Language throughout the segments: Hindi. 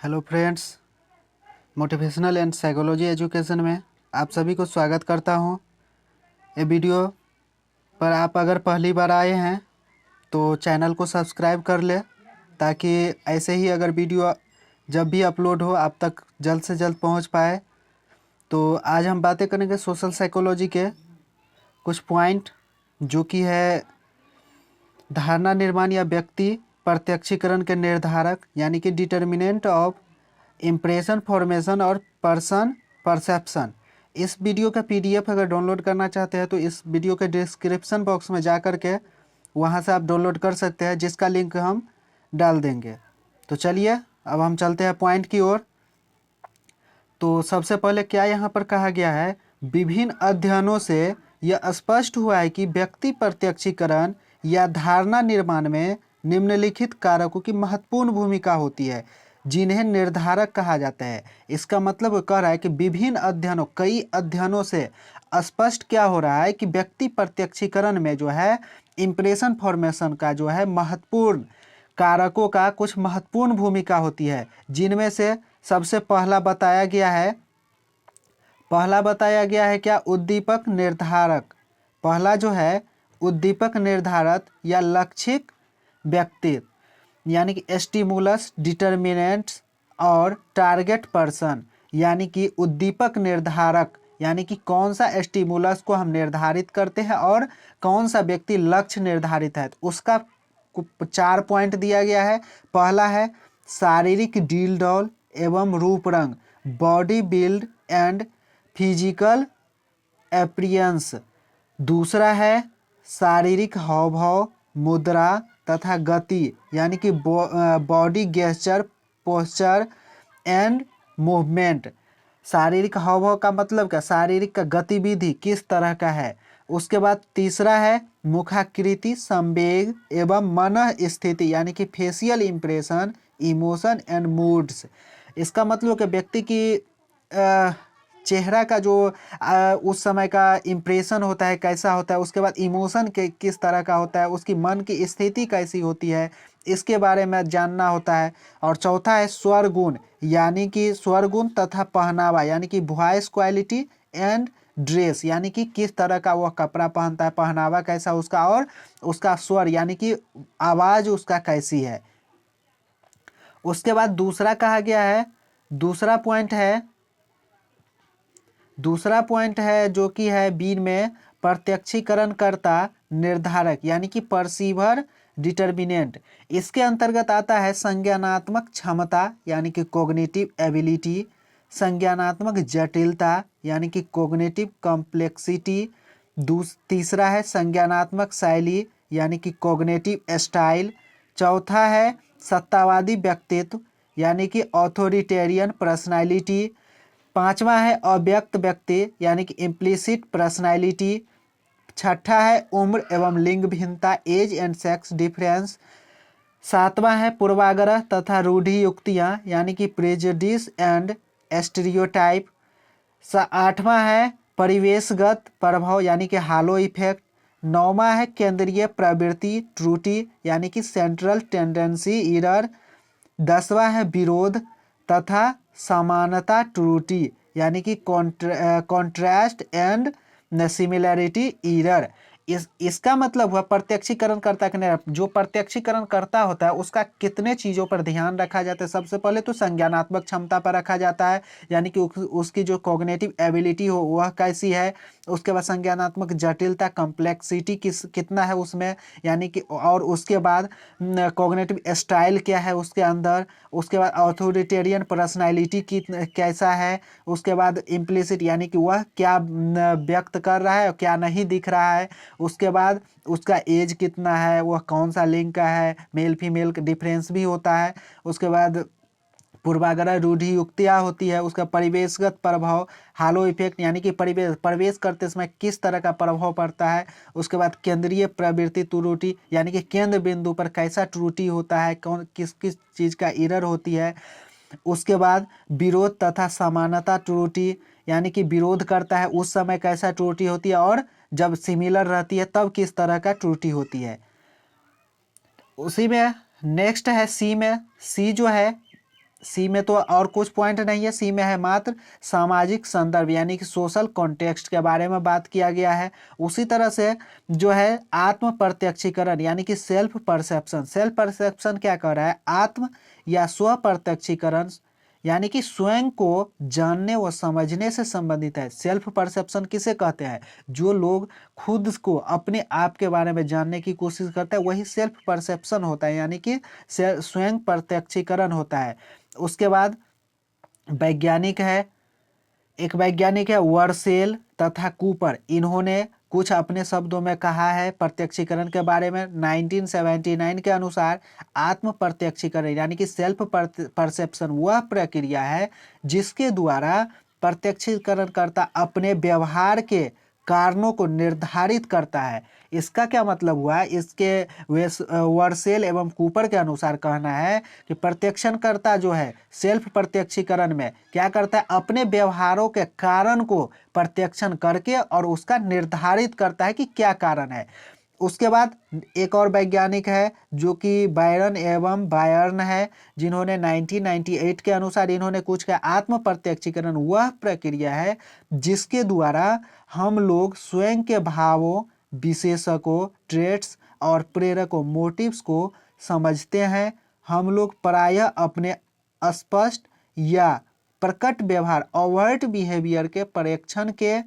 Hello friends, motivational and psychology education में आप सभी को स्वागत करता हूं। ये वीडियो पर आप अगर पहली बार आए हैं तो चैनल को सब्सक्राइब कर ले, ताकि ऐसे ही अगर वीडियो जब भी अपलोड हो आप तक जल्द से जल्द पहुंच पाए। तो आज हम बातें करेंगे सोशल साइकोलॉजी के कुछ पॉइंट, जो कि है धारणा निर्माण या व्यक्ति प्रत्यक्षीकरण के निर्धारक, यानी कि डिटर्मिनेंट ऑफ इम्प्रेशन फॉर्मेशन और पर्सन परसेप्शन। इस वीडियो का पीडीएफ अगर डाउनलोड करना चाहते हैं तो इस वीडियो के डिस्क्रिप्शन बॉक्स में जा कर के वहां से आप डाउनलोड कर सकते हैं, जिसका लिंक हम डाल देंगे। तो चलिए अब हम चलते हैं पॉइंट की ओर। तो सबसे पहले क्या यहाँ पर कहा गया है, विभिन्न अध्ययनों से यह स्पष्ट हुआ है कि व्यक्ति प्रत्यक्षीकरण या धारणा निर्माण में निम्नलिखित कारकों की महत्वपूर्ण भूमिका होती है, जिन्हें निर्धारक कहा जाता है। इसका मतलब वो कह रहा है कि विभिन्न अध्ययनों, कई अध्ययनों से स्पष्ट क्या हो रहा है कि व्यक्ति प्रत्यक्षीकरण में जो है इम्प्रेशन फॉर्मेशन का जो है महत्वपूर्ण कारकों का कुछ महत्वपूर्ण भूमिका होती है, जिनमें से सबसे पहला बताया गया है क्या, उद्दीपक निर्धारक। पहला जो है उद्दीपक निर्धारक या लक्षित व्यक्ति, यानी कि स्टिमुलस डिटर्मिनेंट्स और टारगेट पर्सन, यानी कि उद्दीपक निर्धारक, यानी कि कौन सा स्टिमुलस को हम निर्धारित करते हैं और कौन सा व्यक्ति लक्ष्य निर्धारित है। तो उसका 4 पॉइंट दिया गया है। पहला है शारीरिक डील डॉल एवं रूप रंग, body build and physical appearance. दूसरा है शारीरिक हाव भाव, मुद्रा तथा गति, यानी कि body gesture, posture and movement. शारीरिक हाव भाव का मतलब क्या, शारीरिक का गतिविधि किस तरह का है। उसके बाद तीसरा है मुखाकृति, संवेग एवं मन स्थिति, यानी कि facial impression, emotion and moods. इसका मतलब कि व्यक्ति की चेहरा का जो उस समय का इम्प्रेशन होता है कैसा होता है, उसके बाद इमोशन के किस तरह का होता है, उसकी मन की स्थिति कैसी होती है, इसके बारे में जानना होता है। और चौथा है स्वर गुण, यानी कि स्वर गुण तथा पहनावा, यानी कि वॉइस क्वालिटी एंड ड्रेस, यानी कि किस तरह का वह कपड़ा पहनता है, पहनावा कैसा उसका, और उसका स्वर यानी कि आवाज़ उसका कैसी है। उसके बाद दूसरा कहा गया है, दूसरा पॉइंट है जो कि है बी में, प्रत्यक्षीकरण करता निर्धारक, यानी कि परसीवर डिटर्मिनेंट। इसके अंतर्गत आता है संज्ञानात्मक क्षमता, यानी कि कोग्निटिव एबिलिटी, संज्ञानात्मक जटिलता, यानी कि कोग्निटिव कॉम्प्लेक्सिटी। तीसरा है संज्ञानात्मक शैली, यानी कि कोग्निटिव स्टाइल। चौथा है सत्तावादी व्यक्तित्व, यानी कि ऑथोरिटेरियन पर्सनालिटी। पांचवा है अव्यक्त व्यक्ति, यानी कि इम्प्लिसिट पर्सनालिटी। छठा है उम्र एवं लिंग भिन्नता, एज एंड सेक्स डिफरेंस। सातवां है पूर्वाग्रह तथा रूढ़ि युक्तियाँ, यानी कि प्रेजुडिस एंड स्टीरियोटाइप। आठवां है परिवेशगत प्रभाव, यानी कि हालो इफेक्ट। नौवां है केंद्रीय प्रवृत्ति त्रुटि, यानी कि सेंट्रल टेंडेंसी एरर। 10वां है विरोध तथा समानता त्रुटि, यानी कि कॉन्ट्रास्ट एंड सिमिलैरिटी एरर। इसका मतलब हुआ प्रत्यक्षीकरण करता है, जो प्रत्यक्षीकरण करता होता है उसका कितने चीज़ों पर ध्यान रखा जाता है। सबसे पहले तो संज्ञानात्मक क्षमता पर रखा जाता है, यानी कि उसकी जो कॉग्निटिव एबिलिटी हो वह कैसी है। उसके बाद संज्ञानात्मक जटिलता, कॉम्प्लेक्सिटी कितना है उसमें, यानी कि, और उसके बाद कॉग्निटिव स्टाइल क्या है उसके अंदर। उसके बाद ऑथोरिटेरियन पर्सनालिटी की कैसा है। उसके बाद इम्प्लिसिट, यानी कि वह क्या व्यक्त कर रहा है और क्या नहीं दिख रहा है। उसके बाद उसका एज कितना है, वह कौन सा लिंग का है, मेल फीमेल डिफरेंस भी होता है। उसके बाद पूर्वाग्रह रूढ़ि युक्तियाँ होती है। उसका परिवेशगत प्रभाव, हालो इफेक्ट, यानी कि प्रवेश करते समय किस तरह का प्रभाव पड़ता है। उसके बाद केंद्रीय प्रवृत्ति त्रुटि, यानी कि केंद्र बिंदु पर कैसा त्रुटि होता है, कौन किस किस चीज़ का एरर होती है। उसके बाद विरोध तथा समानता त्रुटि, यानी कि विरोध करता है उस समय कैसा त्रुटि होती है, और जब सिमिलर रहती है तब किस तरह का त्रुटि होती है। उसी में नेक्स्ट है सी में, सी जो है सी में तो और कुछ पॉइंट नहीं है, सी में है मात्र सामाजिक संदर्भ यानी कि सोशल कॉन्टेक्स्ट के बारे में बात किया गया है। उसी तरह से जो है आत्म प्रत्यक्षीकरण यानी कि सेल्फ परसेप्शन, सेल्फ परसेप्शन क्या कर रहा है, आत्म या स्व प्रत्यक्षीकरण यानी कि स्वयं को जानने व समझने से संबंधित है। सेल्फ परसेप्शन किसे कहते हैं, जो लोग खुद को अपने आप के बारे में जानने की कोशिश करते हैं वही सेल्फ परसेप्शन होता है, यानी कि स्वयं प्रत्यक्षीकरण होता है। उसके बाद वैज्ञानिक है, एक वैज्ञानिक है वर्सेल तथा कूपर, इन्होंने कुछ अपने शब्दों में कहा है प्रत्यक्षीकरण के बारे में। 1979 के अनुसार आत्म प्रत्यक्षीकरण यानी कि सेल्फ परसेप्शन वह प्रक्रिया है जिसके द्वारा प्रत्यक्षीकरणकर्ता अपने व्यवहार के कारणों को निर्धारित करता है। इसका क्या मतलब हुआ, इसके वर्सेल एवं कूपर के अनुसार कहना है कि प्रत्यक्षणकर्ता जो है सेल्फ प्रत्यक्षीकरण में क्या करता है, अपने व्यवहारों के कारण को प्रत्यक्षण करके और उसका निर्धारित करता है कि क्या कारण है। उसके बाद एक और वैज्ञानिक है जो कि बायरन एवं बायर्न है, जिन्होंने 1998 के अनुसार इन्होंने कुछ कहा, आत्म प्रत्यक्षीकरण वह प्रक्रिया है जिसके द्वारा हम लोग स्वयं के भावों, विशेषकों, ट्रेट्स और प्रेरकों, मोटिव्स को समझते हैं। हम लोग प्रायः अपने स्पष्ट या प्रकट व्यवहार, ओवर्ट बिहेवियर के परीक्षण के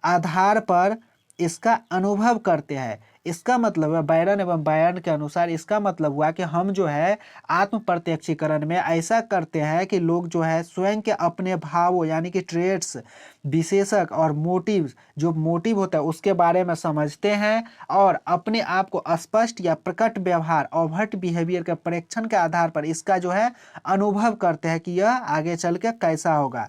आधार पर इसका अनुभव करते हैं। इसका मतलब है बायरन एवं बायर्न के अनुसार इसका मतलब हुआ कि हम जो है आत्म प्रत्यक्षीकरण में ऐसा करते हैं कि लोग जो है स्वयं के अपने भावों यानी कि ट्रेट्स, विशेषक और मोटिव्स, जो मोटिव होता है उसके बारे में समझते हैं और अपने आप को स्पष्ट या प्रकट व्यवहार, ओवर्ट बिहेवियर के परीक्षण के आधार पर इसका जो है अनुभव करते हैं कि यह आगे चल के कैसा होगा।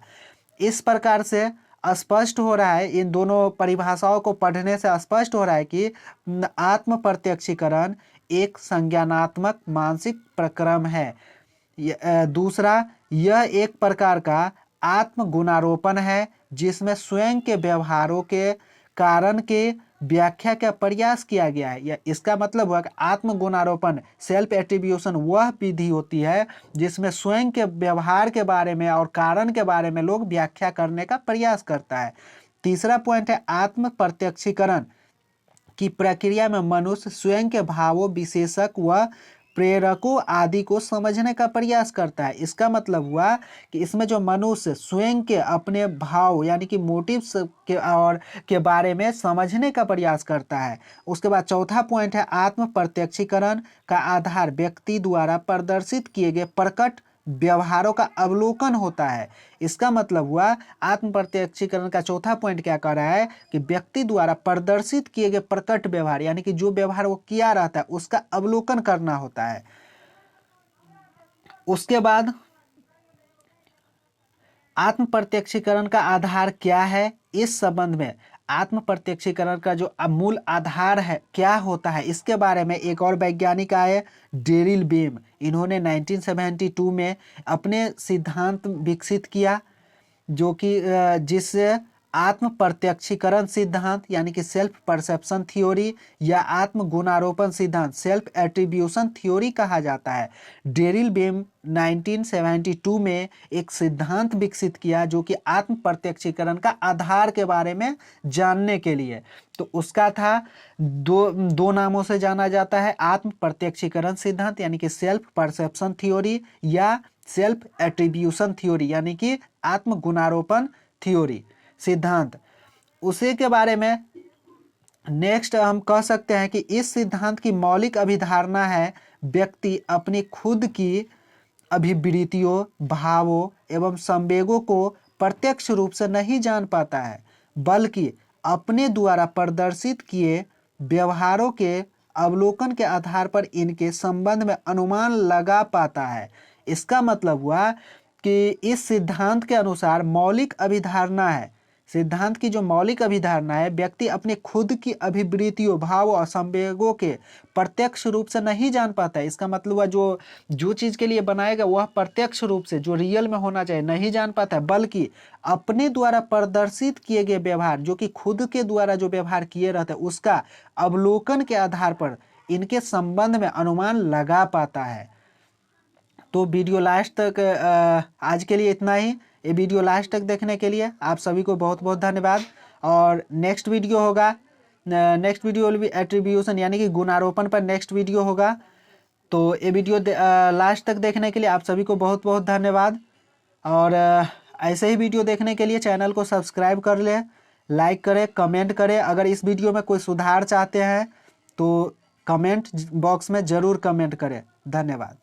इस प्रकार से स्पष्ट हो रहा है, इन दोनों परिभाषाओं को पढ़ने से स्पष्ट हो रहा है कि आत्म प्रत्यक्षीकरण एक संज्ञानात्मक मानसिक प्रक्रम है। दूसरा, यह एक प्रकार का आत्म गुणारोपण है जिसमें स्वयं के व्यवहारों के कारण के व्याख्या का प्रयास किया गया है। या इसका मतलब हुआ कि आत्म गुणारोपण, सेल्फ एट्रीब्यूशन वह विधि होती है जिसमें स्वयं के व्यवहार के बारे में और कारण के बारे में लोग व्याख्या करने का प्रयास करता है। तीसरा पॉइंट है आत्म प्रत्यक्षीकरण की प्रक्रिया में मनुष्य स्वयं के भावों, विशेषक व प्रेरकों आदि को समझने का प्रयास करता है। इसका मतलब हुआ कि इसमें जो मनुष्य स्वयं के अपने भाव यानी कि मोटिव्स के और के बारे में समझने का प्रयास करता है। उसके बाद चौथा पॉइंट है आत्म प्रत्यक्षीकरण का आधार व्यक्ति द्वारा प्रदर्शित किए गए प्रकट व्यवहारों का अवलोकन होता है। इसका मतलब हुआ आत्म प्रत्यक्षीकरण का चौथा पॉइंट क्या कह रहा है कि व्यक्ति द्वारा प्रदर्शित किए गए प्रकट व्यवहार यानी कि जो व्यवहार वो किया रहता है उसका अवलोकन करना होता है। उसके बाद आत्म प्रत्यक्षीकरण का आधार क्या है, इस संबंध में आत्म प्रत्यक्षीकरण का जो मूल आधार है क्या होता है, इसके बारे में एक और वैज्ञानिक आए डेरिल बेम। इन्होंने 1972 में अपने सिद्धांत विकसित किया जो कि जिससे आत्म प्रत्यक्षीकरण सिद्धांत यानी कि सेल्फ परसेप्शन थ्योरी या आत्म गुणारोपण सिद्धांत, सेल्फ एट्रीब्यूशन थ्योरी कहा जाता है। डेरिल बेम 1972 में एक सिद्धांत विकसित किया जो कि आत्म प्रत्यक्षीकरण का आधार के बारे में जानने के लिए, तो उसका था दो नामों से जाना जाता है, आत्म प्रत्यक्षीकरण सिद्धांत यानी कि सेल्फ परसेप्शन थ्योरी या सेल्फ एट्रीब्यूशन थ्योरी यानी कि आत्म गुणारोपण थ्योरी सिद्धांत। उसी के बारे में नेक्स्ट हम कह सकते हैं कि इस सिद्धांत की मौलिक अभिधारणा है व्यक्ति अपनी खुद की अभिवृत्तियों, भावों एवं संवेगों को प्रत्यक्ष रूप से नहीं जान पाता है बल्कि अपने द्वारा प्रदर्शित किए व्यवहारों के अवलोकन के आधार पर इनके संबंध में अनुमान लगा पाता है। इसका मतलब हुआ कि इस सिद्धांत के अनुसार मौलिक अभिधारणा है, सिद्धांत की जो मौलिक अभिधारणा है व्यक्ति अपने खुद की अभिवृत्तियों, भाव और संवेगों के प्रत्यक्ष रूप से नहीं जान पाता है। इसका मतलब हुआ जो चीज़ के लिए बनाएगा वह प्रत्यक्ष रूप से जो रियल में होना चाहिए नहीं जान पाता है बल्कि अपने द्वारा प्रदर्शित किए गए व्यवहार जो कि खुद के द्वारा जो व्यवहार किए रहते हैं उसका अवलोकन के आधार पर इनके संबंध में अनुमान लगा पाता है। तो वीडियो लास्ट तक आज के लिए इतना ही। ये वीडियो लास्ट तक देखने के लिए आप सभी को बहुत बहुत धन्यवाद। और नेक्स्ट वीडियो होगा, next video will be attribution यानी कि गुणारोपण पर नेक्स्ट वीडियो होगा। तो ये वीडियो लास्ट तक देखने के लिए आप सभी को बहुत बहुत धन्यवाद। और ऐसे ही वीडियो देखने के लिए चैनल को सब्सक्राइब कर लें, लाइक करें, कमेंट करें। अगर इस वीडियो में कोई सुधार चाहते हैं तो कमेंट बॉक्स में ज़रूर कमेंट करें। धन्यवाद।